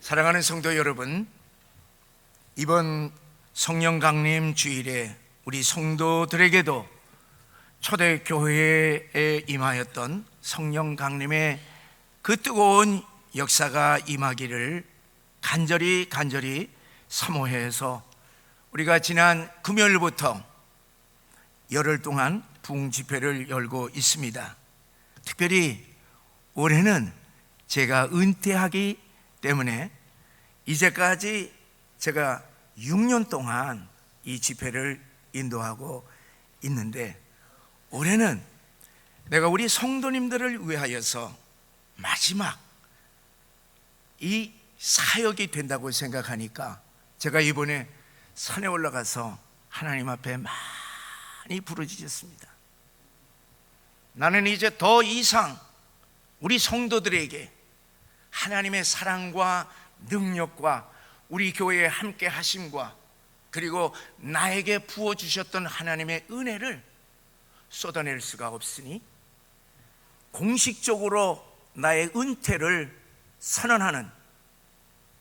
사랑하는 성도 여러분, 이번 성령 강림 주일에 우리 성도들에게도 초대교회에 임하였던 성령 강림의 그 뜨거운 역사가 임하기를 간절히 사모해서 우리가 지난 금요일부터 열흘 동안 부흥 집회를 열고 있습니다. 특별히 올해는 제가 은퇴하기 때문에 이제까지 제가 6년 동안 이 집회를 인도하고 있는데, 올해는 내가 우리 성도님들을 위하여서 마지막 이 사역이 된다고 생각하니까 제가 이번에 산에 올라가서 하나님 앞에 많이 부르짖었습니다. 나는 이제 더 이상 우리 성도들에게 하나님의 사랑과 능력과 우리 교회에 함께 하심과 그리고 나에게 부어주셨던 하나님의 은혜를 쏟아낼 수가 없으니 공식적으로 나의 은퇴를 선언하는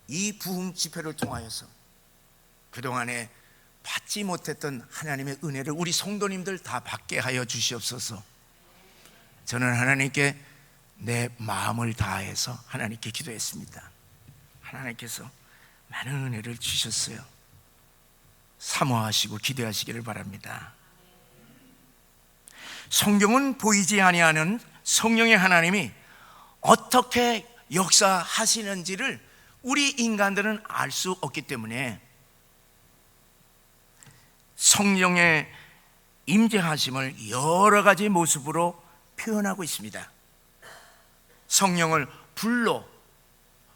이 부흥 집회를 통하여서 그동안에 받지 못했던 하나님의 은혜를 우리 성도님들 다 받게 하여 주시옵소서. 저는 하나님께 내 마음을 다해서 하나님께 기도했습니다. 하나님께서 많은 은혜를 주셨어요. 사모하시고 기대하시기를 바랍니다. 성경은 보이지 아니하는 성령의 하나님이 어떻게 역사하시는지를 우리 인간들은 알 수 없기 때문에 성령의 임재하심을 여러 가지 모습으로 표현하고 있습니다. 성령을 불로,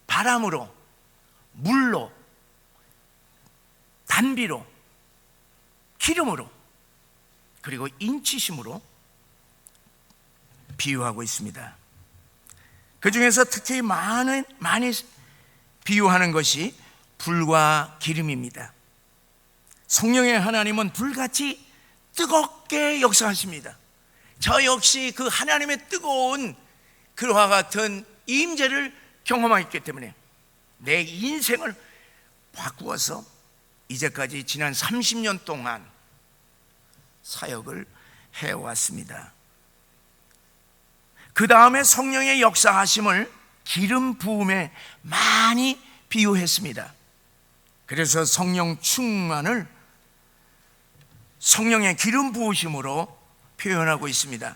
바람으로, 물로, 단비로, 기름으로, 그리고 인치심으로 비유하고 있습니다. 그 중에서 특히 많이 비유하는 것이 불과 기름입니다. 성령의 하나님은 불같이 뜨겁게 역사하십니다. 저 역시 그 하나님의 뜨거운 그와 같은 임재를 경험했기 때문에 내 인생을 바꾸어서 이제까지 지난 30년 동안 사역을 해왔습니다. 그 다음에 성령의 역사하심을 기름 부음에 많이 비유했습니다. 그래서 성령 충만을 성령의 기름 부으심으로 표현하고 있습니다.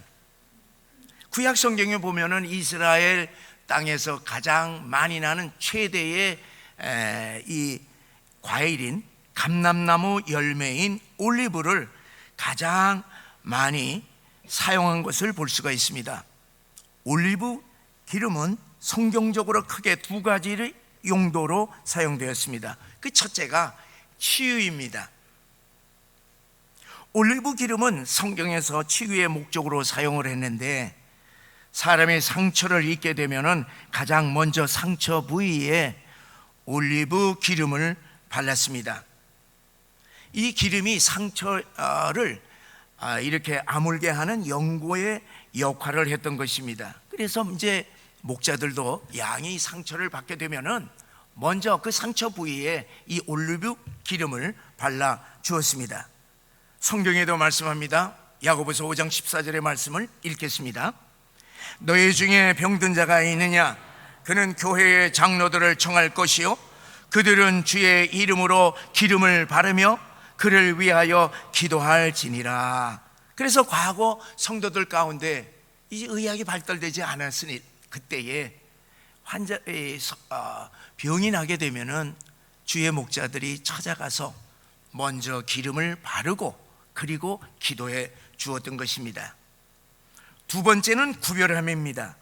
구약 성경에 보면은 이스라엘 땅에서 가장 많이 나는 최대의 이 과일인 감람나무 열매인 올리브를 가장 많이 사용한 것을 볼 수가 있습니다. 올리브 기름은 성경적으로 크게 두 가지의 용도로 사용되었습니다. 그 첫째가 치유입니다. 올리브 기름은 성경에서 치유의 목적으로 사용을 했는데, 사람이 상처를 입게 되면은 가장 먼저 상처 부위에 올리브 기름을 발랐습니다. 이 기름이 상처를 이렇게 아물게 하는 연고의 역할을 했던 것입니다. 그래서 이제 목자들도 양이 상처를 받게 되면은 먼저 그 상처 부위에 이 올리브 기름을 발라 주었습니다. 성경에도 말씀합니다. 야고보서 5장 14절의 말씀을 읽겠습니다. 너희 중에 병든 자가 있느냐? 그는 교회의 장로들을 청할 것이요 그들은 주의 이름으로 기름을 바르며 그를 위하여 기도할지니라. 그래서 과거 성도들 가운데 이 의학이 발달되지 않았으니 그때에 병이 나게 되면은 주의 목자들이 찾아가서 먼저 기름을 바르고 그리고 기도해 주었던 것입니다. 두 번째는 구별함입니다.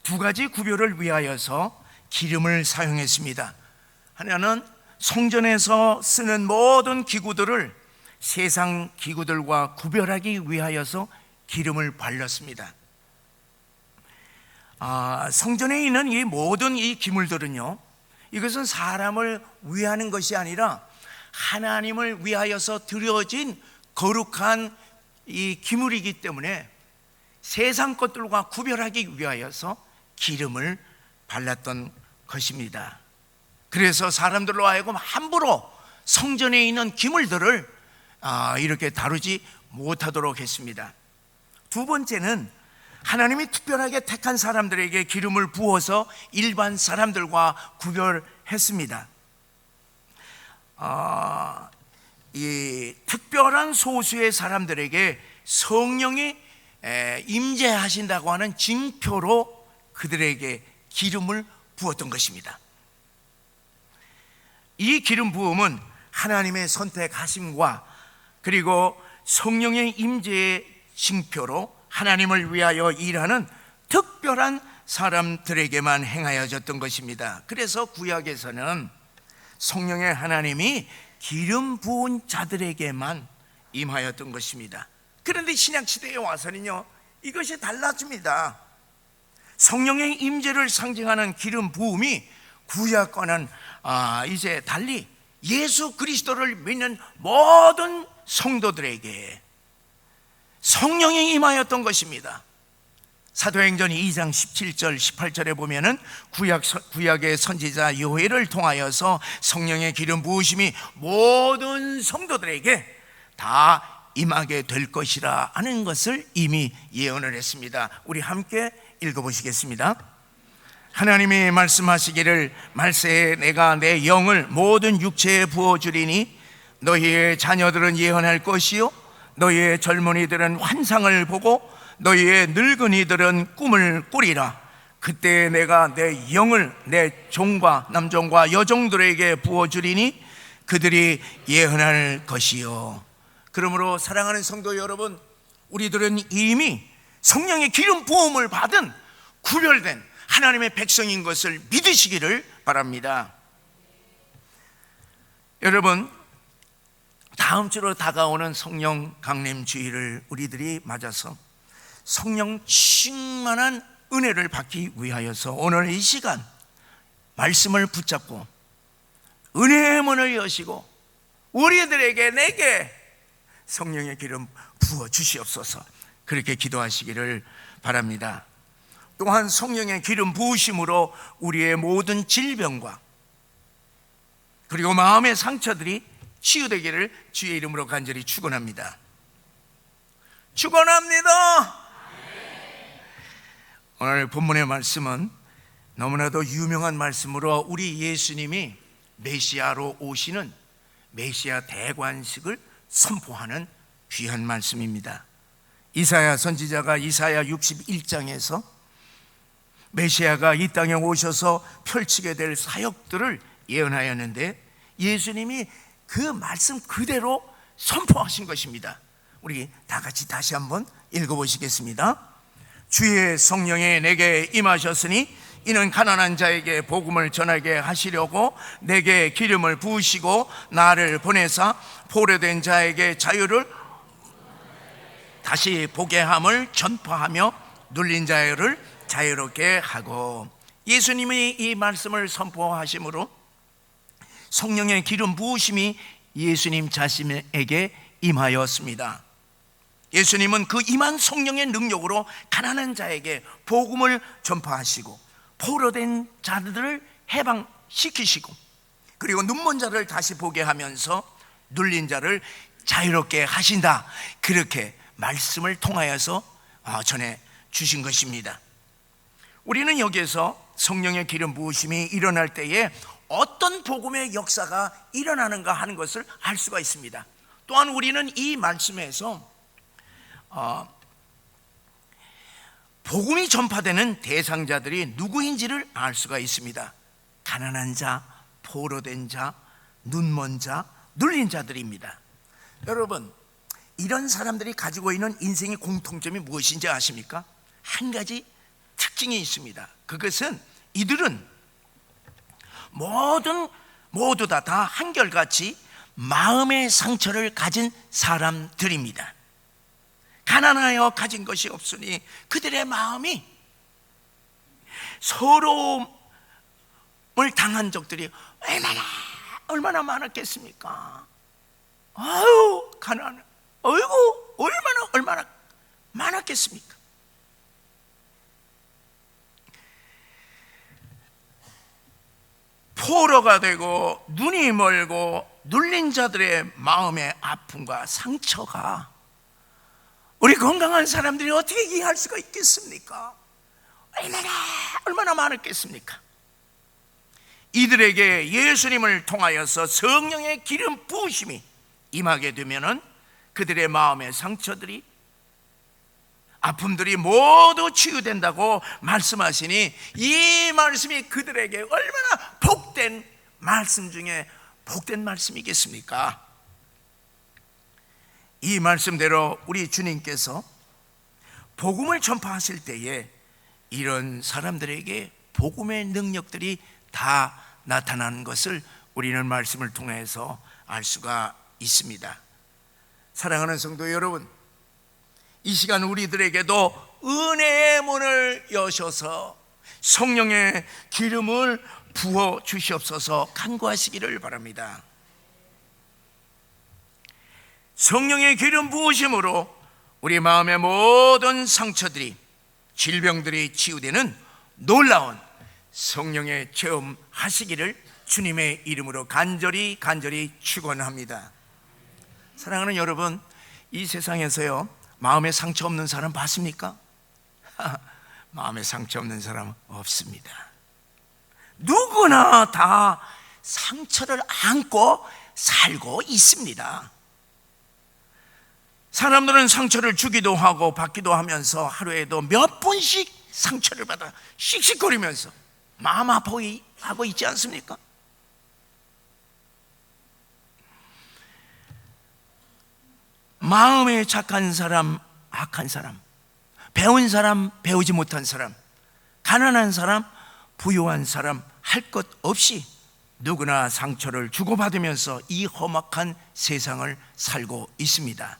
두 가지 구별을 위하여서 기름을 사용했습니다. 하나는 성전에서 쓰는 모든 기구들을 세상 기구들과 구별하기 위하여서 기름을 발랐습니다. 성전에 있는 이 모든 이 기물들은요, 이것은 사람을 위하는 것이 아니라 하나님을 위하여서 드려진 거룩한 이 기물이기 때문에 세상 것들과 구별하기 위하여서 기름을 발랐던 것입니다. 그래서 사람들로 하여금 함부로 성전에 있는 기물들을 이렇게 다루지 못하도록 했습니다. 두 번째는 하나님이 특별하게 택한 사람들에게 기름을 부어서 일반 사람들과 구별했습니다. 이 특별한 소수의 사람들에게 성령이 임재하신다고 하는 징표로 그들에게 기름을 부었던 것입니다. 이 기름 부음은 하나님의 선택하심과 그리고 성령의 임재의 징표로 하나님을 위하여 일하는 특별한 사람들에게만 행하여졌던 것입니다. 그래서 구약에서는 성령의 하나님이 기름 부은 자들에게만 임하였던 것입니다. 그런데 신약시대에 와서는요, 이것이 달라집니다. 성령의 임재를 상징하는 기름 부음이 구약과는 이제 달리 예수 그리스도를 믿는 모든 성도들에게 성령이 임하였던 것입니다. 사도행전 2장 17절 18절에 보면은 구약의 선지자 요엘을 통하여서 성령의 기름 부으심이 모든 성도들에게 다 임하게 될 것이라 하는 것을 이미 예언을 했습니다. 우리 함께 읽어보시겠습니다. 하나님이 말씀하시기를 말세에 내가 내 영을 모든 육체에 부어주리니 너희의 자녀들은 예언할 것이요 너희의 젊은이들은 환상을 보고 너희의 늙은이들은 꿈을 꾸리라. 그때 내가 내 영을 내 종과 남종과 여종들에게 부어주리니 그들이 예언할 것이요. 그러므로 사랑하는 성도 여러분, 우리들은 이미 성령의 기름 부음을 받은 구별된 하나님의 백성인 것을 믿으시기를 바랍니다. 여러분, 다음 주로 다가오는 성령 강림 주일을 우리들이 맞아서 성령 충만한 은혜를 받기 위하여서 오늘 이 시간 말씀을 붙잡고 은혜의 문을 여시고 우리들에게 내게 성령의 기름 부어 주시옵소서, 그렇게 기도하시기를 바랍니다. 또한 성령의 기름 부으심으로 우리의 모든 질병과 그리고 마음의 상처들이 치유되기를 주의 이름으로 간절히 축원합니다. 축원합니다. 오늘 본문의 말씀은 너무나도 유명한 말씀으로 우리 예수님이 메시아로 오시는 메시아 대관식을 선포하는 귀한 말씀입니다. 이사야 선지자가 이사야 61장에서 메시아가 이 땅에 오셔서 펼치게 될 사역들을 예언하였는데 예수님이 그 말씀 그대로 선포하신 것입니다. 우리 다 같이 다시 한번 읽어보시겠습니다. 주의 성령이 내게 임하셨으니 이는 가난한 자에게 복음을 전하게 하시려고 내게 기름을 부으시고 나를 보내사 포로된 자에게 자유를 다시 보게 함을 전파하며 눌린 자유를 자유롭게 하고. 예수님이 이 말씀을 선포하심으로 성령의 기름 부으심이 예수님 자신에게 임하였습니다. 예수님은 그 임한 성령의 능력으로 가난한 자에게 복음을 전파하시고 포로된 자들을 해방시키시고 그리고 눈먼 자를 다시 보게 하면서 눌린 자를 자유롭게 하신다, 그렇게 말씀을 통하여서 전해 주신 것입니다. 우리는 여기에서 성령의 기름 부으심이 일어날 때에 어떤 복음의 역사가 일어나는가 하는 것을 알 수가 있습니다. 또한 우리는 이 말씀에서 복음이 전파되는 대상자들이 누구인지를 알 수가 있습니다. 가난한 자, 포로된 자, 눈먼 자, 눌린 자들입니다. 여러분, 이런 사람들이 가지고 있는 인생의 공통점이 무엇인지 아십니까? 한 가지 특징이 있습니다. 그것은 이들은 모두 다 한결같이 마음의 상처를 가진 사람들입니다. 가난하여 가진 것이 없으니 그들의 마음이 서러움을 당한 적들이 얼마나 많았겠습니까? 아유, 가난, 어이구, 얼마나 많았겠습니까? 포로가 되고 눈이 멀고 눌린 자들의 마음의 아픔과 상처가 우리 건강한 사람들이 어떻게 이해할 수가 있겠습니까? 얼마나 많았겠습니까? 이들에게 예수님을 통하여서 성령의 기름 부으심이 임하게 되면은 그들의 마음의 상처들이, 아픔들이 모두 치유된다고 말씀하시니, 이 말씀이 그들에게 얼마나 복된 말씀 중에 복된 말씀이겠습니까? 이 말씀대로 우리 주님께서 복음을 전파하실 때에 이런 사람들에게 복음의 능력들이 다 나타나는 것을 우리는 말씀을 통해서 알 수가 있습니다. 사랑하는 성도 여러분, 이 시간 우리들에게도 은혜의 문을 여셔서 성령의 기름을 부어 주시옵소서 간구하시기를 바랍니다. 성령의 기름 부으심으로 우리 마음의 모든 상처들이, 질병들이 치유되는 놀라운 성령의 체험하시기를 주님의 이름으로 간절히 축원합니다. 사랑하는 여러분, 이 세상에서요, 마음에 상처 없는 사람 봤습니까? 마음에 상처 없는 사람 없습니다. 누구나 다 상처를 안고 살고 있습니다. 사람들은 상처를 주기도 하고 받기도 하면서 하루에도 몇 번씩 상처를 받아 씩씩거리면서 마음 아파하고 있지 않습니까? 마음에 착한 사람, 악한 사람, 배운 사람, 배우지 못한 사람, 가난한 사람, 부유한 사람, 할 것 없이 누구나 상처를 주고받으면서 이 험악한 세상을 살고 있습니다.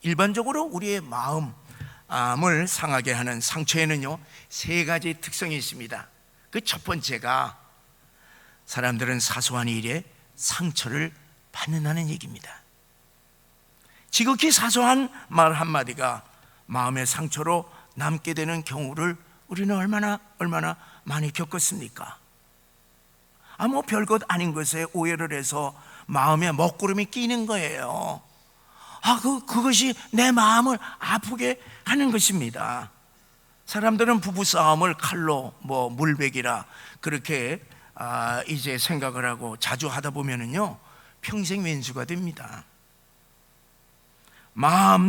일반적으로 우리의 마음을 상하게 하는 상처에는요, 세 가지 특성이 있습니다. 그 첫 번째가 사람들은 사소한 일에 상처를 받는다는 얘기입니다. 지극히 사소한 말 한마디가 마음의 상처로 남게 되는 경우를 우리는 얼마나 많이 겪었습니까? 뭐 별것 아닌 것에 오해를 해서 마음에 먹구름이 끼는 거예요. 그것이 내 마음을 아프게 하는 것입니다. 사람들은 부부싸움을 칼로 물베기라 그렇게 이제 생각을 하고 자주 하다 보면은요, 평생 왼수가 됩니다.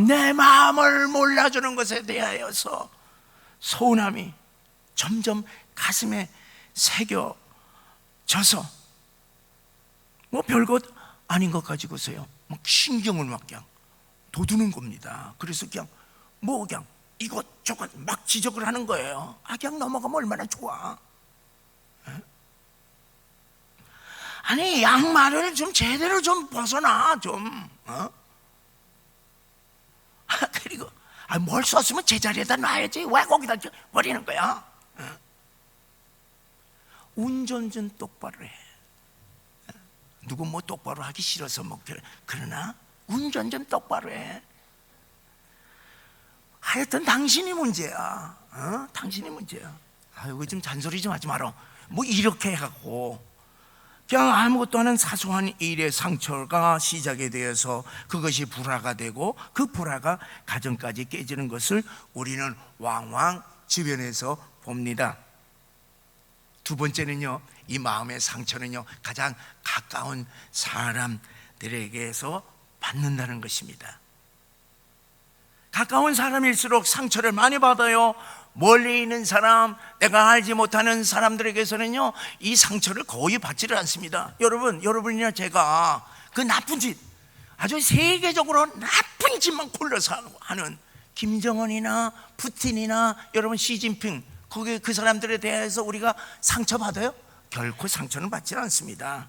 내 마음을 몰라주는 것에 대하여서 서운함이 점점 가슴에 새겨져서 별것 아닌 것 가지고서요, 신경을 그냥 돋우는 겁니다. 그래서 그냥 이것저것 막 지적을 하는 거예요. 그냥 넘어가면 얼마나 좋아. 아니, 양말을 좀 제대로 좀 벗어놔 좀. 그리고 뭘 썼으면 제자리에다 놔야지 왜 거기다 버리는 거야? 운전 좀 똑바로 해. 누구 똑바로 하기 싫어서 그러나 운전 좀 똑바로 해. 하여튼 당신이 문제야. 당신이 문제야. 이거 좀 잔소리 좀 하지 마라. 이렇게 해갖고 그냥 아무것도 않은 사소한 일의 상처가 시작에 대해서 그것이 불화가 되고 그 불화가 가정까지 깨지는 것을 우리는 왕왕 주변에서 봅니다. 두 번째는요, 이 마음의 상처는요, 가장 가까운 사람들에게서 받는다는 것입니다. 가까운 사람일수록 상처를 많이 받아요. 멀리 있는 사람, 내가 알지 못하는 사람들에게서는요, 이 상처를 거의 받지를 않습니다. 여러분이나 제가 그 나쁜 짓, 아주 세계적으로 나쁜 짓만 골라서 하는 김정은이나 푸틴이나 여러분 시진핑, 그 사람들에 대해서 우리가 상처받아요? 결코 상처는 받지 않습니다.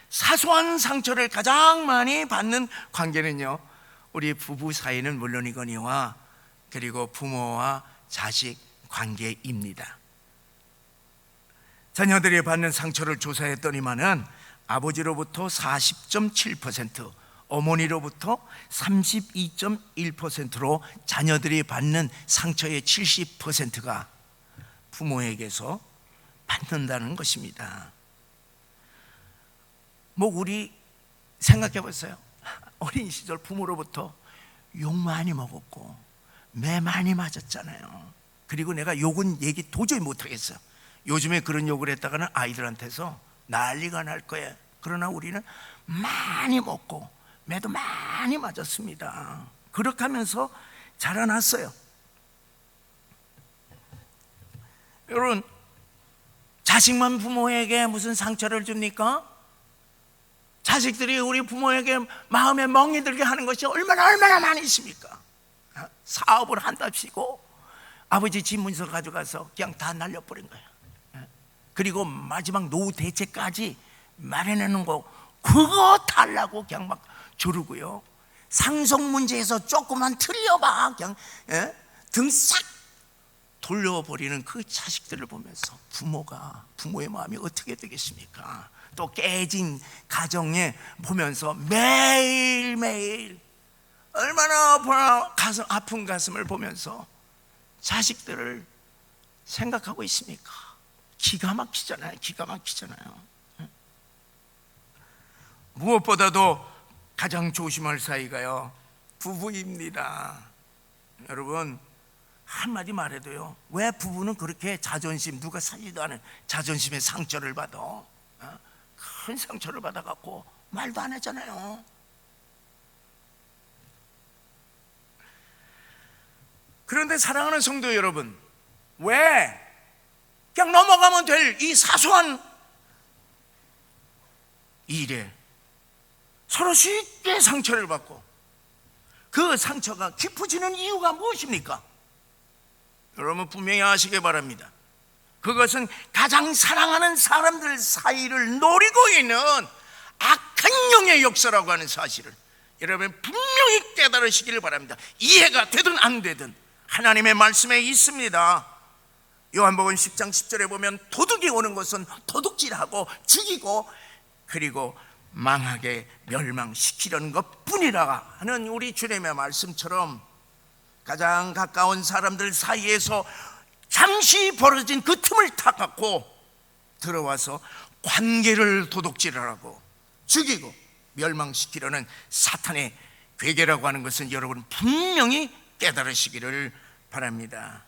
사소한 상처를 가장 많이 받는 관계는요, 우리 부부 사이는 물론이거니와 그리고 부모와 자식 관계입니다. 자녀들이 받는 상처를 조사했더니만은 아버지로부터 40.7%, 어머니로부터 32.1%로 자녀들이 받는 상처의 70%가 부모에게서 받는다는 것입니다. 우리 생각해 보세요. 어린 시절 부모로부터 욕 많이 먹었고 매 많이 맞았잖아요. 그리고 내가 욕은 얘기 도저히 못하겠어. 요즘에 그런 욕을 했다가는 아이들한테서 난리가 날 거예요. 그러나 우리는 많이 먹고 매도 많이 맞았습니다. 그렇게 하면서 자라났어요. 여러분, 자식만 부모에게 무슨 상처를 줍니까? 자식들이 우리 부모에게 마음에 멍이 들게 하는 것이 얼마나 많이 있습니까? 사업을 한답시고 아버지 집 문서 가져가서 그냥 다 날려버린 거예요. 그리고 마지막 노후 대책까지 마련해놓은 거 그거 달라고 그냥 막 조르고요. 상속 문제에서 조금만 틀려봐 그냥 등 싹 돌려버리는 그 자식들을 보면서 부모의 마음이 어떻게 되겠습니까? 또 깨진 가정에 보면서 매일매일 얼마나 아픈 가슴을 보면서 자식들을 생각하고 있습니까? 기가 막히잖아요. 무엇보다도 가장 조심할 사이가요 부부입니다. 여러분, 한마디 말해도요, 왜 부부는 그렇게 누가 사지도 않은 자존심의 상처를 받아? 큰 상처를 받아갖고 말도 안 하잖아요. 그런데 사랑하는 성도 여러분, 왜 그냥 넘어가면 될 이 사소한 일에 서로 쉽게 상처를 받고 그 상처가 깊어지는 이유가 무엇입니까? 여러분 분명히 아시기 바랍니다. 그것은 가장 사랑하는 사람들 사이를 노리고 있는 악한 영의 역사라고 하는 사실을 여러분 분명히 깨달으시기를 바랍니다. 이해가 되든 안 되든 하나님의 말씀에 있습니다. 요한복음 10장 10절에 보면 도둑이 오는 것은 도둑질하고 죽이고 그리고 망하게 멸망시키려는 것뿐이라 하는 우리 주님의 말씀처럼 가장 가까운 사람들 사이에서 잠시 벌어진 그 틈을 타갖고 들어와서 관계를 도둑질하고 죽이고 멸망시키려는 사탄의 괴계라고 하는 것은 여러분 분명히 깨달으시기를 바랍니다.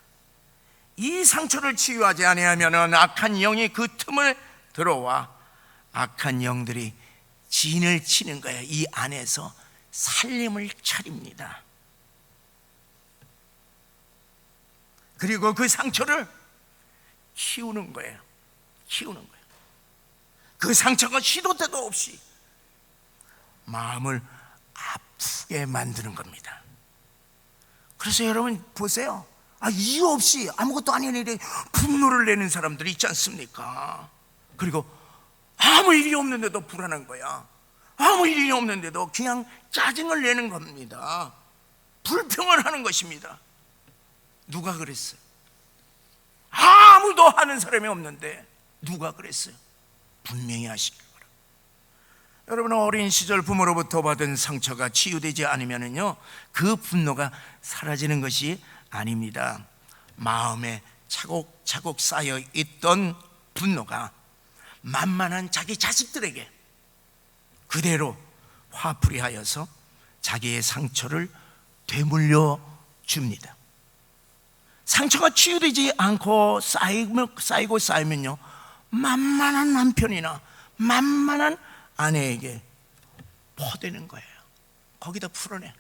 이 상처를 치유하지 아니하면 악한 영이 그 틈을 들어와 악한 영들이 진을 치는 거예요. 이 안에서 살림을 차립니다. 그리고 그 상처를 키우는 거예요. 그 상처가 시도 때도 없이 마음을 아프게 만드는 겁니다. 그래서 여러분 보세요. 이유 없이 아무것도 아닌 일에 분노를 내는 사람들이 있지 않습니까? 그리고 아무 일이 없는데도 불안한 거야. 아무 일이 없는데도 그냥 짜증을 내는 겁니다. 불평을 하는 것입니다. 누가 그랬어요? 아무도 하는 사람이 없는데 누가 그랬어요? 분명히 아시길 바랍니다. 여러분 어린 시절 부모로부터 받은 상처가 치유되지 않으면요 그 분노가 사라지는 것이 아닙니다. 마음에 차곡차곡 쌓여 있던 분노가 만만한 자기 자식들에게 그대로 화풀이하여서 자기의 상처를 되물려 줍니다. 상처가 치유되지 않고 쌓이면요 만만한 남편이나 만만한 아내에게 퍼대는 거예요. 거기다 풀어내.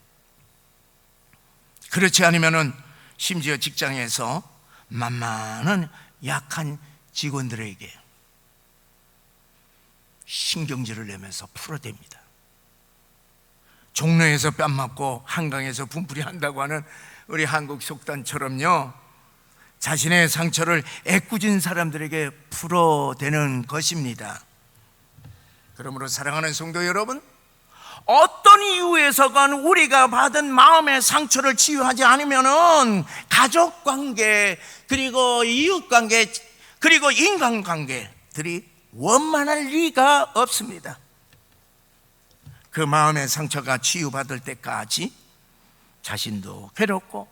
그렇지 않으면은 심지어 직장에서 만만한 약한 직원들에게 신경질을 내면서 풀어댑니다. 종로에서 뺨 맞고 한강에서 분풀이 한다고 하는 우리 한국 속담처럼요 자신의 상처를 애꿎은 사람들에게 풀어대는 것입니다. 그러므로 사랑하는 성도 여러분, 어떤 이유에서건 우리가 받은 마음의 상처를 치유하지 않으면은 가족관계 그리고 이웃관계 그리고 인간관계들이 원만할 리가 없습니다. 그 마음의 상처가 치유받을 때까지 자신도 괴롭고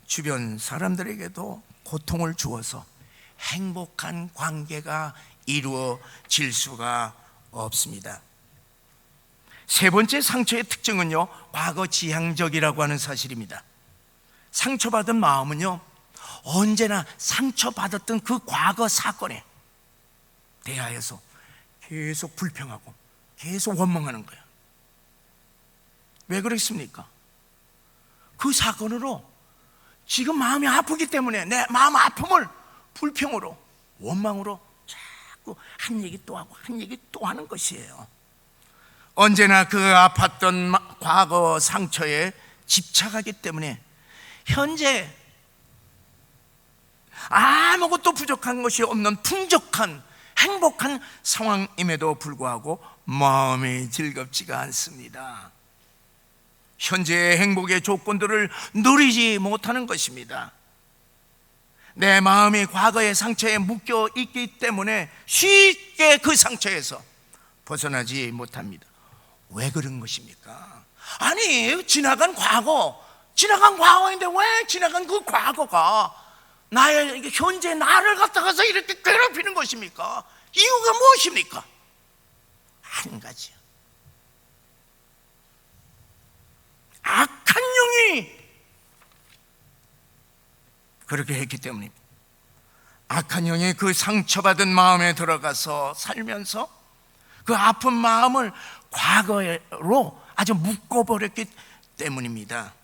주변 사람들에게도 고통을 주어서 행복한 관계가 이루어질 수가 없습니다. 세 번째 상처의 특징은요, 과거 지향적이라고 하는 사실입니다. 상처받은 마음은요, 언제나 상처받았던 그 과거 사건에 대하여서 계속 불평하고 계속 원망하는 거예요. 왜 그렇습니까? 그 사건으로 지금 마음이 아프기 때문에 내 마음 아픔을 불평으로, 원망으로 자꾸 한 얘기 또 하고 한 얘기 또 하는 것이에요. 언제나 그 아팠던 과거 상처에 집착하기 때문에 현재 아무것도 부족한 것이 없는 풍족한 행복한 상황임에도 불구하고 마음이 즐겁지가 않습니다. 현재의 행복의 조건들을 누리지 못하는 것입니다. 내 마음이 과거의 상처에 묶여 있기 때문에 쉽게 그 상처에서 벗어나지 못합니다. 왜 그런 것입니까? 아니, 지나간 과거인데 왜 지나간 그 과거가 나의 현재 나를 갖다가서 이렇게 괴롭히는 것입니까? 이유가 무엇입니까? 한 가지요. 악한 영이 그렇게 했기 때문입니다. 악한 영이 그 상처받은 마음에 들어가서 살면서 그 아픈 마음을 과거로 아주 묶어버렸기 때문입니다.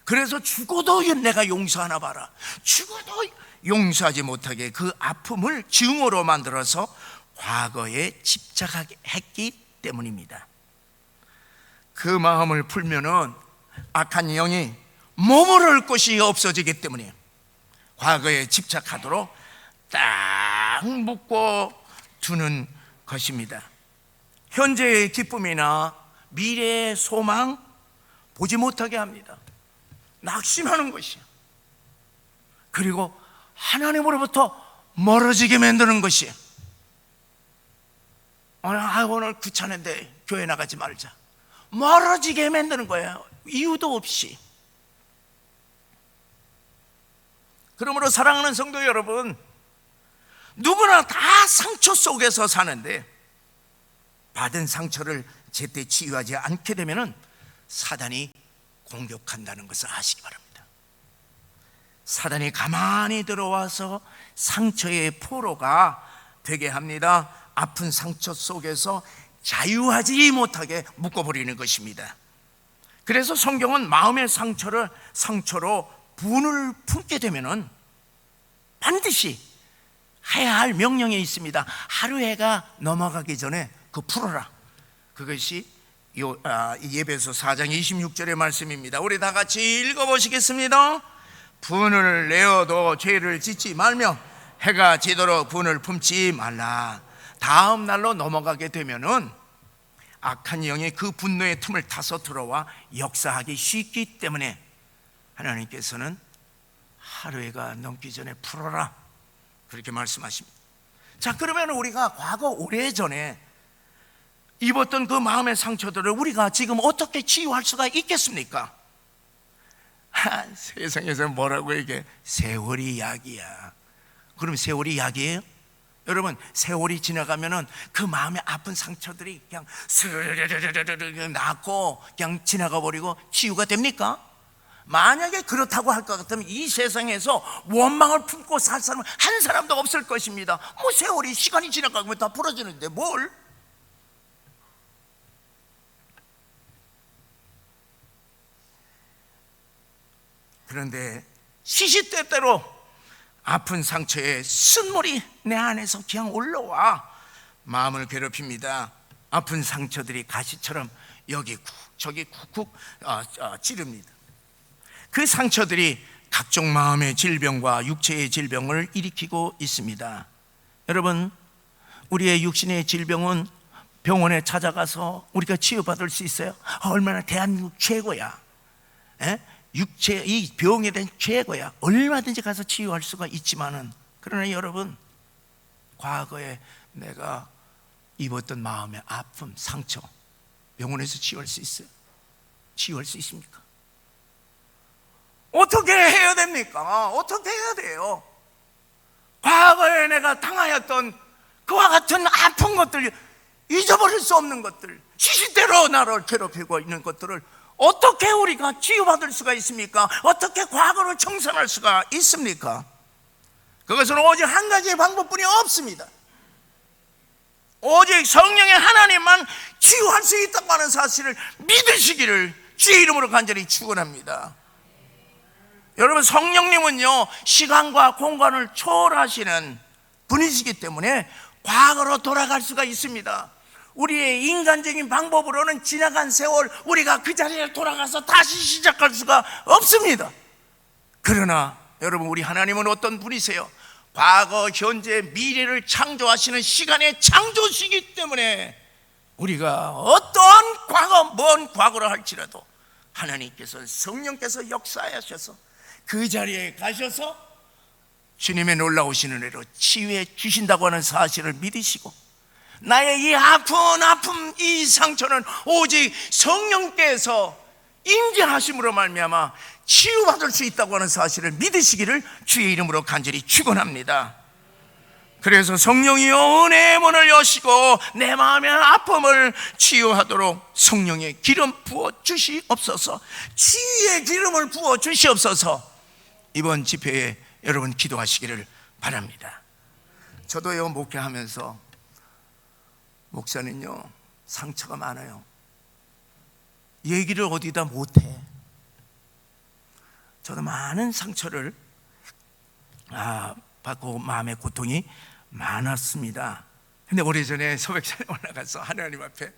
그래서 죽어도 내가 용서하나 봐라, 죽어도 용서하지 못하게 그 아픔을 증오로 만들어서 과거에 집착하게 했기 때문입니다. 그 마음을 풀면은 악한 영이 머무를 곳이 없어지기 때문에 과거에 집착하도록 딱 묶어 두는 것입니다. 현재의 기쁨이나 미래의 소망 보지 못하게 합니다. 낙심하는 것이요. 그리고 하나님으로부터 멀어지게 만드는 것이요. 오늘 귀찮은데 교회 나가지 말자, 멀어지게 만드는 거예요. 이유도 없이. 그러므로 사랑하는 성도 여러분, 누구나 다 상처 속에서 사는데 받은 상처를 제때 치유하지 않게 되면 사단이 공격한다는 것을 아시기 바랍니다. 사단이 가만히 들어와서 상처의 포로가 되게 합니다. 아픈 상처 속에서 자유하지 못하게 묶어버리는 것입니다. 그래서 성경은 마음의 상처로 분을 품게 되면은 반드시 해야 할 명령이 있습니다. 하루 해가 넘어가기 전에 그 풀어라. 그것이 예배서 4장 26절의 말씀입니다. 우리 다 같이 읽어보시겠습니다. 분을 내어도 죄를 짓지 말며 해가 지도록 분을 품지 말라. 다음 날로 넘어가게 되면은 악한 영이 그 분노의 틈을 타서 들어와 역사하기 쉽기 때문에 하나님께서는 하루해가 넘기 전에 풀어라, 그렇게 말씀하십니다. 자, 그러면 우리가 과거 오래전에 입었던 그 마음의 상처들을 우리가 지금 어떻게 치유할 수가 있겠습니까? 세상에서 뭐라고 이게 세월이 약이야. 그럼 세월이 약이에요? 여러분, 세월이 지나가면은 그 마음의 아픈 상처들이 그냥 스르르르르르 낫고 그냥 지나가 버리고 치유가 됩니까? 만약에 그렇다고 할 것 같으면 이 세상에서 원망을 품고 살 사람은 한 사람도 없을 것입니다. 뭐 세월이, 시간이 지나가면 다 부러지는데 뭘? 그런데 시시때때로 아픈 상처에 쓴물이 내 안에서 그냥 올라와 마음을 괴롭힙니다. 아픈 상처들이 가시처럼 여기 쿡 저기 쿡쿡 찌릅니다. 그 상처들이 각종 마음의 질병과 육체의 질병을 일으키고 있습니다. 여러분, 우리의 육신의 질병은 병원에 찾아가서 우리가 치유받을 수 있어요? 얼마나 대한민국 최고야. 육체, 이 병에 대한 최고야. 얼마든지 가서 치유할 수가 있지만은, 그러나 여러분, 과거에 내가 입었던 마음의 아픔, 상처 병원에서 치유할 수 있어요? 치유할 수 있습니까? 어떻게 해야 됩니까? 어떻게 해야 돼요? 과거에 내가 당하였던 그와 같은 아픈 것들, 잊어버릴 수 없는 것들, 시시때로 나를 괴롭히고 있는 것들을 어떻게 우리가 치유받을 수가 있습니까? 어떻게 과거를 청산할 수가 있습니까? 그것은 오직 한 가지의 방법뿐이 없습니다. 오직 성령의 하나님만 치유할 수 있다고 하는 사실을 믿으시기를 주의 이름으로 간절히 축원합니다. 여러분, 성령님은요, 시간과 공간을 초월하시는 분이시기 때문에 과거로 돌아갈 수가 있습니다. 우리의 인간적인 방법으로는 지나간 세월, 우리가 그 자리에 돌아가서 다시 시작할 수가 없습니다. 그러나 여러분, 우리 하나님은 어떤 분이세요? 과거, 현재, 미래를 창조하시는 시간의 창조시기 때문에 우리가 어떠한 과거, 먼 과거를 할지라도 하나님께서, 성령께서 역사하셔서 그 자리에 가셔서 주님의 놀라우신 은혜로 치유해 주신다고 하는 사실을 믿으시고, 나의 이 아픈 이 상처는 오직 성령께서 임재하심으로 말미암아 치유받을 수 있다고 하는 사실을 믿으시기를 주의 이름으로 간절히 축원합니다. 그래서 성령이여 은혜의 문을 여시고 내 마음의 아픔을 치유하도록 성령의 기름 부어 주시옵소서. 치유의 기름을 부어 주시옵소서. 이번 집회에 여러분 기도하시기를 바랍니다. 저도요, 목회하면서 목사는요, 상처가 많아요. 얘기를 어디다 못해. 저도 많은 상처를 받고 마음의 고통이 많았습니다. 근데 오래전에 소백산에 올라가서 하나님 앞에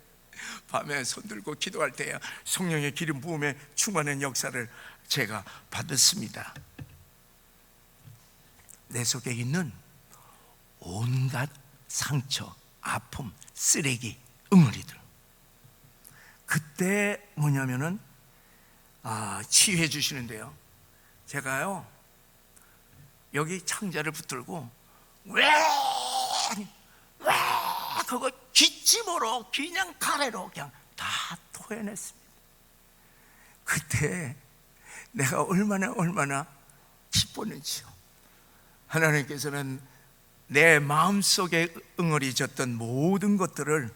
밤에 손들고 기도할 때야 성령의 기름 부음에 충만한 역사를 제가 받았습니다. 내 속에 있는 온갖 상처, 아픔, 쓰레기, 응어리들, 그때 뭐냐면은 치유해 주시는데요, 제가요 여기 창자를 붙들고 왜 그거 기침으로 그냥 가래로 그냥 다 토해냈습니다. 그때 내가 얼마나 기뻤는지요. 하나님께서는 내 마음속에 응어리졌던 모든 것들을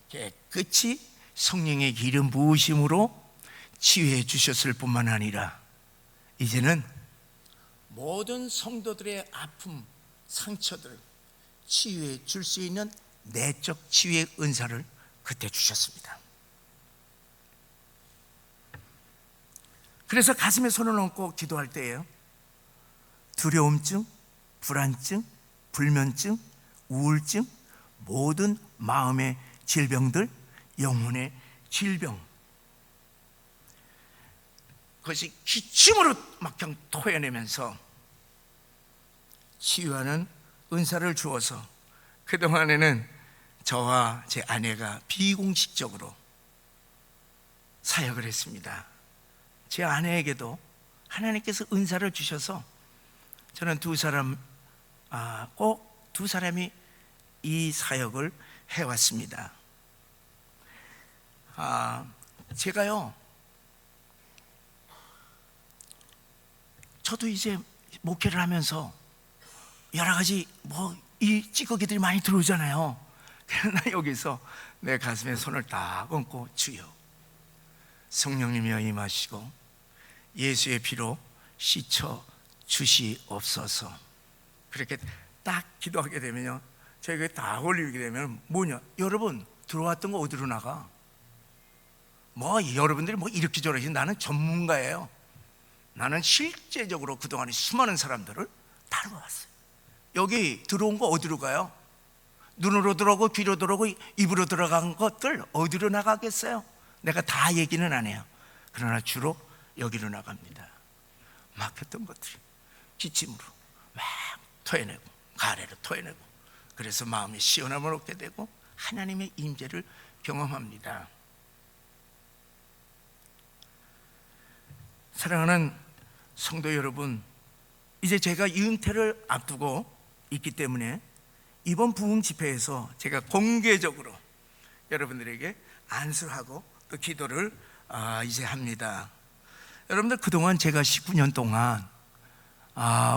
깨끗이 성령의 기름 부으심으로 치유해 주셨을 뿐만 아니라 이제는 모든 성도들의 아픔, 상처들을 치유해 줄 수 있는 내적 치유의 은사를 그때 주셨습니다. 그래서 가슴에 손을 얹고 기도할 때에요, 두려움증, 불안증, 불면증, 우울증, 모든 마음의 질병들, 영혼의 질병, 그것이 기침으로 막 그냥 토해내면서 치유하는 은사를 주어서 그동안에는 저와 제 아내가 비공식적으로 사역을 했습니다. 제 아내에게도 하나님께서 은사를 주셔서 저는 꼭 두 사람이 이 사역을 해왔습니다. 제가요, 저도 이제 목회를 하면서 여러 가지 이 찌꺼기들이 많이 들어오잖아요. 그러나 여기서 내 가슴에 손을 딱 얹고, 주여 성령님이여 임하시고 예수의 피로 씻어 주시옵소서. 그렇게 딱 기도하게 되면요, 저희가 다 올리게 되면 뭐냐, 여러분 들어왔던 거 어디로 나가? 여러분들이 이렇게 저렇게, 나는 전문가예요. 나는 실제적으로 그동안에 수많은 사람들을 다뤄왔어요. 여기 들어온 거 어디로 가요? 눈으로 들어오고 귀로 들어오고 입으로 들어간 것들 어디로 나가겠어요? 내가 다 얘기는 안 해요. 그러나 주로 여기로 나갑니다. 막혔던 것들이 기침으로 막 토해내고 가래로 토해내고, 그래서 마음의 시원함을 얻게 되고 하나님의 임재를 경험합니다. 사랑하는 성도 여러분, 이제 제가 이 은퇴를 앞두고 있기 때문에 이번 부흥 집회에서 제가 공개적으로 여러분들에게 안수하고 또 기도를 이제 합니다. 여러분들, 그동안 제가 19년 동안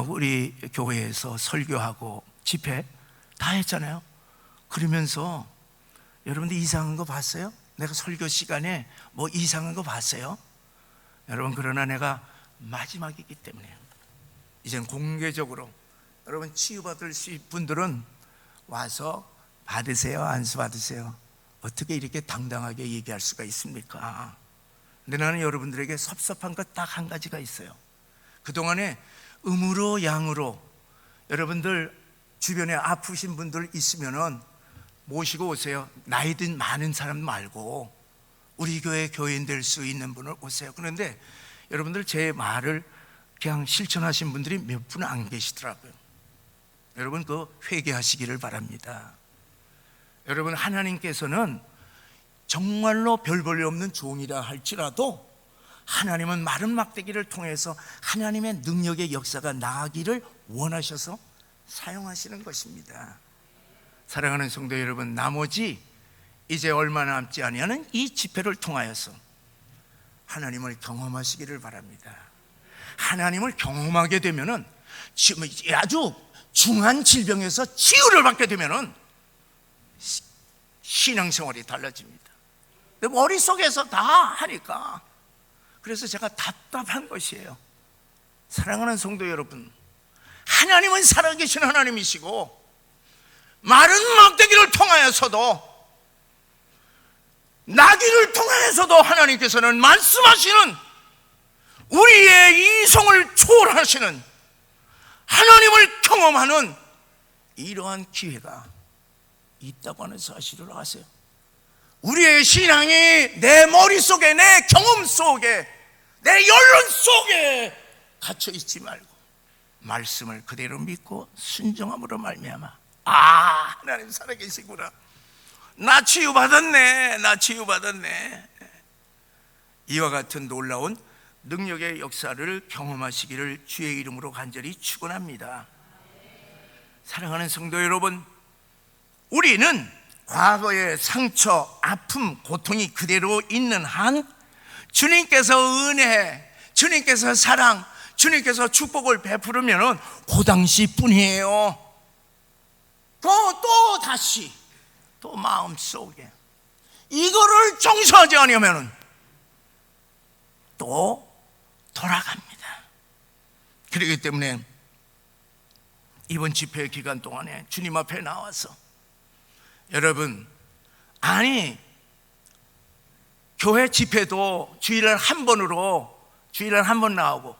우리 교회에서 설교하고 집회 다 했잖아요. 그러면서 여러분들 이상한 거 봤어요? 내가 설교 시간에 뭐 이상한 거 봤어요? 여러분, 그러나 내가 마지막이기 때문에 이젠 공개적으로 여러분 치유받을 분들은 와서 받으세요, 안수 받으세요. 어떻게 이렇게 당당하게 얘기할 수가 있습니까? 근데 나는 여러분들에게 섭섭한 것 딱 한 가지가 있어요. 그동안에 음으로 양으로 여러분들 주변에 아프신 분들 있으면은 모시고 오세요. 나이 든 많은 사람 말고 우리 교회 교인 될 수 있는 분을 오세요. 그런데 여러분들 제 말을 그냥 실천하신 분들이 몇 분 안 계시더라고요. 여러분, 그 회개하시기를 바랍니다. 여러분, 하나님께서는 정말로 별 볼일 없는 종이라 할지라도 하나님은 마른 막대기를 통해서 하나님의 능력의 역사가 나가기를 원하셔서 사용하시는 것입니다. 사랑하는 성도 여러분, 나머지 이제 얼마 남지 아니하는 이 집회를 통하여서 하나님을 경험하시기를 바랍니다. 하나님을 경험하게 되면은 아주 중한 질병에서 치유를 받게 되면은 신앙생활이 달라집니다. 내 머릿속에서 다 하니까. 그래서 제가 답답한 것이에요. 사랑하는 성도 여러분, 하나님은 살아계신 하나님이시고 마른 막대기를 통하여서도 나귀를 통하여서도 하나님께서는 말씀하시는 우리의 이성을 초월하시는 하나님을 경험하는 이러한 기회가 있다고 하는 사실을 아세요? 우리의 신앙이 내 머릿속에, 내 경험 속에, 내 연론 속에 갇혀 있지 말고 말씀을 그대로 믿고 순종함으로 말미암아 하나님 살아계시구나, 나 치유받았네, 나 치유받았네, 이와 같은 놀라운 능력의 역사를 경험하시기를 주의 이름으로 간절히 축원합니다. 사랑하는 성도 여러분, 우리는 과거의 상처, 아픔, 고통이 그대로 있는 한 주님께서 은혜, 주님께서 사랑, 주님께서 축복을 베푸르면 그 당시뿐이에요. 또 다시 또 마음속에 이거를 정서하지 않으면 또 돌아갑니다. 그렇기 때문에 이번 집회 기간 동안에 주님 앞에 나와서 여러분, 교회 집회도 주일날 한 번 나오고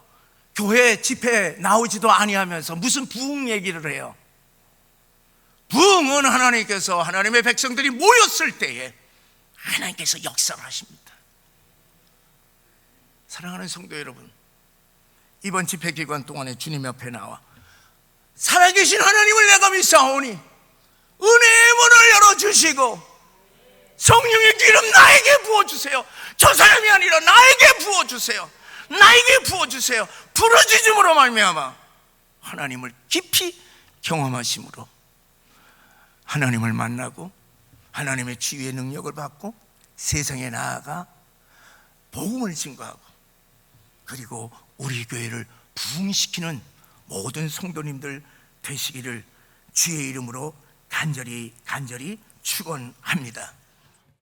교회 집회 나오지도 아니하면서 무슨 부흥 얘기를 해요? 부흥은 하나님께서, 하나님의 백성들이 모였을 때에 하나님께서 역사를 하십니다. 사랑하는 성도 여러분, 이번 집회 기간 동안에 주님 옆에 나와 살아계신 하나님을 내가 믿사오니 은혜의 문을 열어주시고 성령의 기름 나에게 부어주세요. 저 사람이 아니라 나에게 부어주세요. 나에게 부어주세요. 부르짖음으로 말미암아 하나님을 깊이 경험하심으로 하나님을 만나고 하나님의 치유의 능력을 받고 세상에 나아가 복음을 증거하고 그리고 우리 교회를 부흥시키는 모든 성도님들 되시기를 주의 이름으로 간절히 축원합니다.